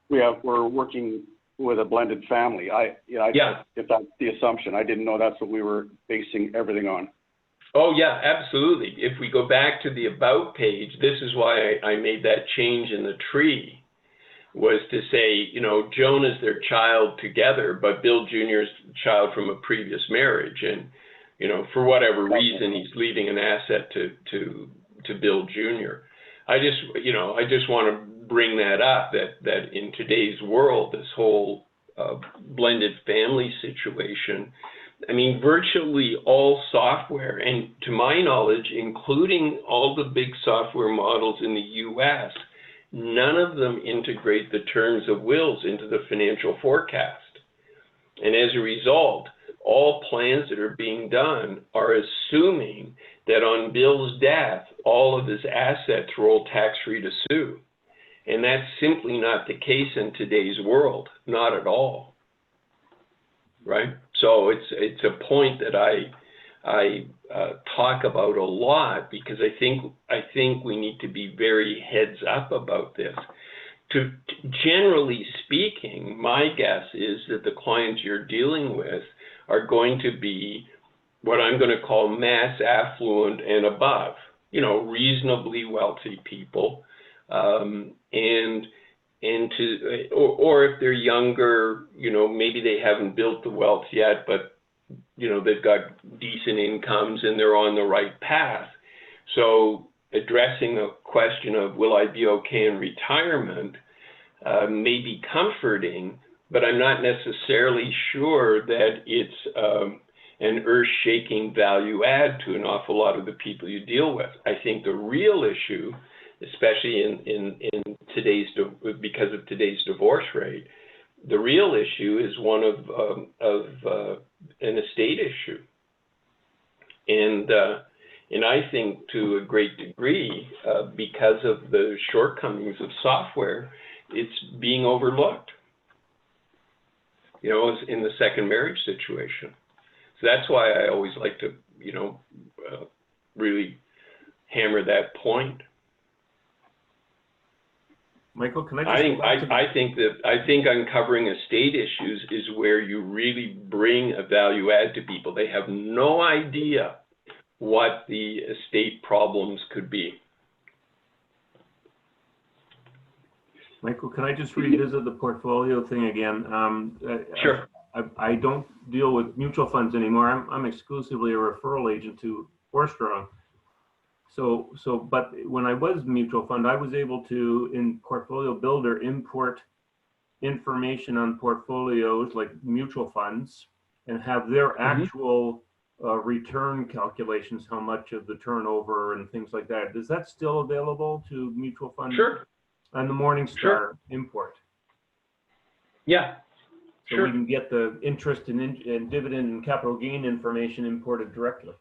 we're working with a blended family. Yeah. If that's the assumption, I didn't know that's what we were basing everything on. Oh, yeah, absolutely. If we go back to the About page, this is why I made that change in the tree, was to say, you know, Joan is their child together, but Bill Jr.'s child from a previous marriage. And, you know, for whatever reason, he's leaving an asset to Bill Jr. I just want to bring that up, that in today's world, this whole blended family situation, I mean, virtually all software, and to my knowledge, including all the big software models in the US, none of them integrate the terms of wills into the financial forecast. And as a result, all plans that are being done are assuming that on Bill's death, all of his assets roll tax-free to Sue. And that's simply not the case in today's world, not at all, right? So it's a point that I talk about a lot, because I think we need to be very heads up about this. Generally speaking, my guess is that the clients you're dealing with are going to be what I'm going to call mass affluent and above, you know, reasonably wealthy people, or if they're younger, you know, maybe they haven't built the wealth yet, but, you know, they've got decent incomes and they're on the right path. So addressing the question of, will I be okay in retirement, may be comforting, but I'm not necessarily sure that it's an earth-shaking value add to an awful lot of the people you deal with. I think the real issue, especially in today's, because of today's divorce rate, the real issue is one of an estate issue, and I think to a great degree, because of the shortcomings of software, it's being overlooked, you know, in the second marriage situation. So that's why I always like to, you know, really hammer that point. Michael, can I just I think uncovering estate issues is where you really bring a value add to people. They have no idea what the estate problems could be. Michael, can I just revisit the portfolio thing again? Sure. I don't deal with mutual funds anymore. I'm exclusively a referral agent to Forstrong. But when I was mutual fund, I was able to, in Portfolio Builder, import information on portfolios like mutual funds and have their actual return calculations, how much of the turnover and things like that. Is that still available to mutual funds? Sure. On the Morningstar import? Yeah. So we can get the interest and dividend and capital gain information imported directly.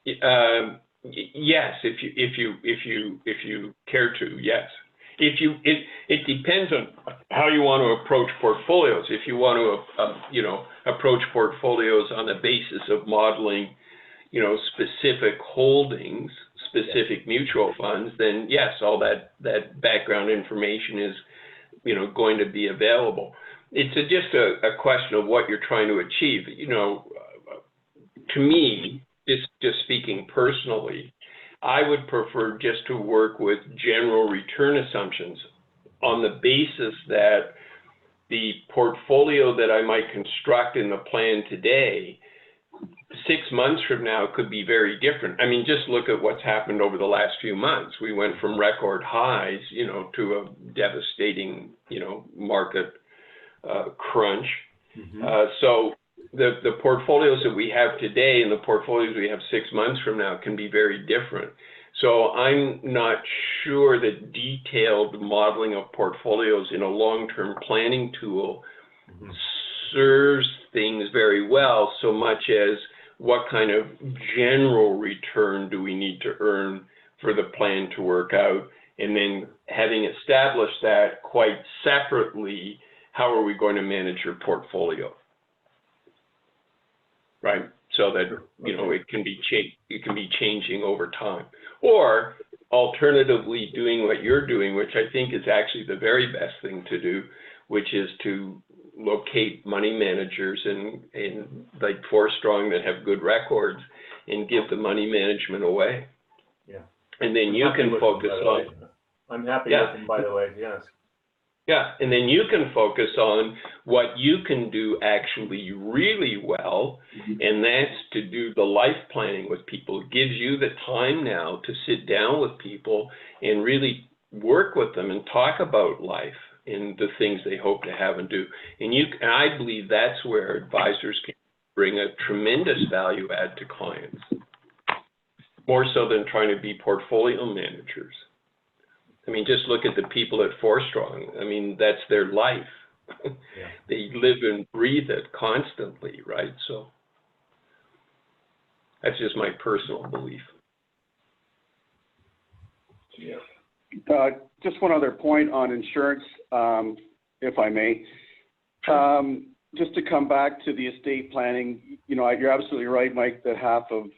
Yes, if you care to, yes. It depends on how you want to approach portfolios. If you want to approach portfolios on the basis of modeling, specific holdings, specific mutual funds, then yes, all that background information is, going to be available. It's just a question of what you're trying to achieve. To me, just speaking personally, I would prefer just to work with general return assumptions on the basis that the portfolio that I might construct in the plan today, 6 months from now, could be very different. I mean, just look at what's happened over the last few months. We went from record highs, to a devastating, market crunch. So the portfolios that we have today and the portfolios we have 6 months from now can be very different. So I'm not sure that detailed modeling of portfolios in a long-term planning tool serves things very well, so much as what kind of general return do we need to earn for the plan to work out, and then having established that quite separately, how are we going to manage your portfolio? Right, so that it can be changing over time, or alternatively doing what you're doing, which I think is actually the very best thing to do, which is to locate money managers in like Four Strong that have good records and give the money management away. Yeah, and then you can focus on. I'm happy with them, by the way. Yes. Yeah, and then you can focus on what you can do actually really well, and that's to do the life planning with people. It gives you the time now to sit down with people and really work with them and talk about life and the things they hope to have and do. And I believe that's where advisors can bring a tremendous value add to clients, more so than trying to be portfolio managers. I mean, just look at the people at Four Strong. I mean, that's their life. Yeah. They live and breathe it constantly, right? So that's just my personal belief. Yeah. Just one other point on insurance, if I may. Just to come back to the estate planning, you're absolutely right, Mike, that half of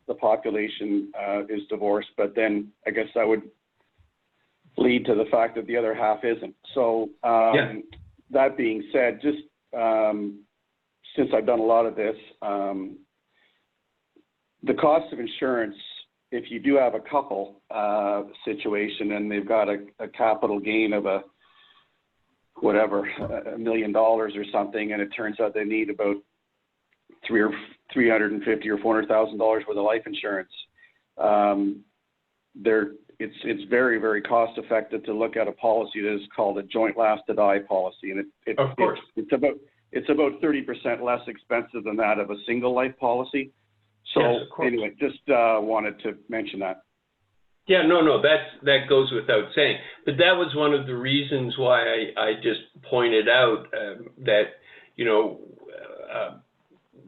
the population is divorced, but then I guess that would lead to the fact that the other half isn't. So that being said, just since I've done a lot of this, the cost of insurance, if you do have a couple situation and they've got a capital gain of $1 million or something, and it turns out they need about $350,000 or $400,000 worth of life insurance, it's very, very cost effective to look at a policy that is called a joint last to die policy, and of course it's about 30% less expensive than that of a single life policy. So yes, anyway, just wanted to mention that. Yeah, no, that goes without saying. But that was one of the reasons why I just pointed out that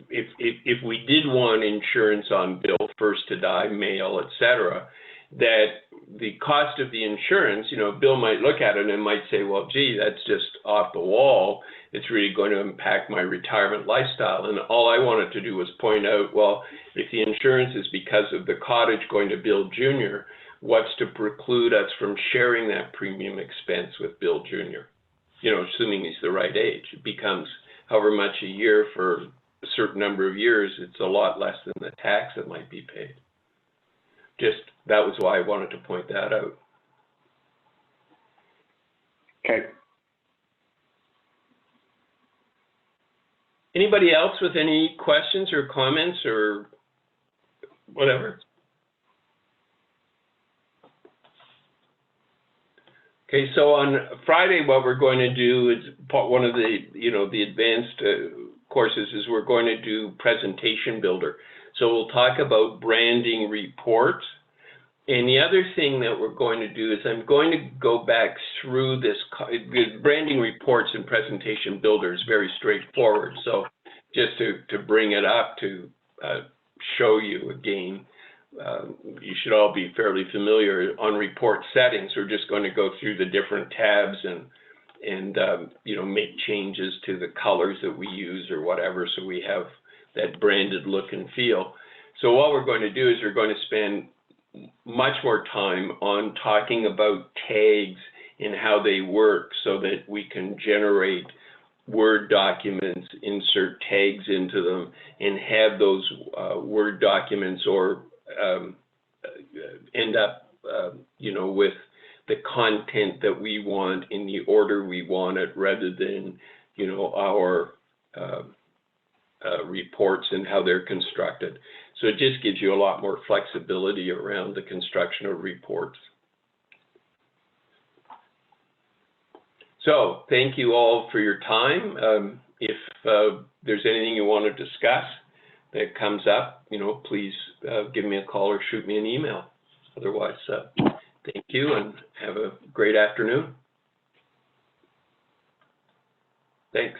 if we did want insurance on bill, first to die, mail, etc., that the cost of the insurance, Bill might look at it and might say, well, gee, that's just off the wall. It's really going to impact my retirement lifestyle. And all I wanted to do was point out, well, if the insurance is because of the cottage going to Bill Jr., what's to preclude us from sharing that premium expense with Bill Jr., assuming he's the right age. It becomes however much a year for a certain number of years, it's a lot less than the tax that might be paid. That was why I wanted to point that out. Okay. Anybody else with any questions or comments or whatever? Okay, so on Friday, what we're going to do is one of the, the advanced courses is we're going to do presentation builder. So we'll talk about branding reports. And the other thing that we're going to do is I'm going to go back through this. Branding reports and presentation builder is very straightforward. So just to bring it up to show you again, you should all be fairly familiar on report settings. We're just going to go through the different tabs and make changes to the colors that we use or whatever, so we have that branded look and feel. So what we're going to do is we're going to spend much more time on talking about tags and how they work so that we can generate Word documents, insert tags into them, and have those Word documents or end up, with the content that we want in the order we want it, rather than, our reports and how they're constructed. So it just gives you a lot more flexibility around the construction of reports. So thank you all for your time. If there's anything you want to discuss that comes up, please give me a call or shoot me an email. Otherwise, thank you and have a great afternoon. Thanks.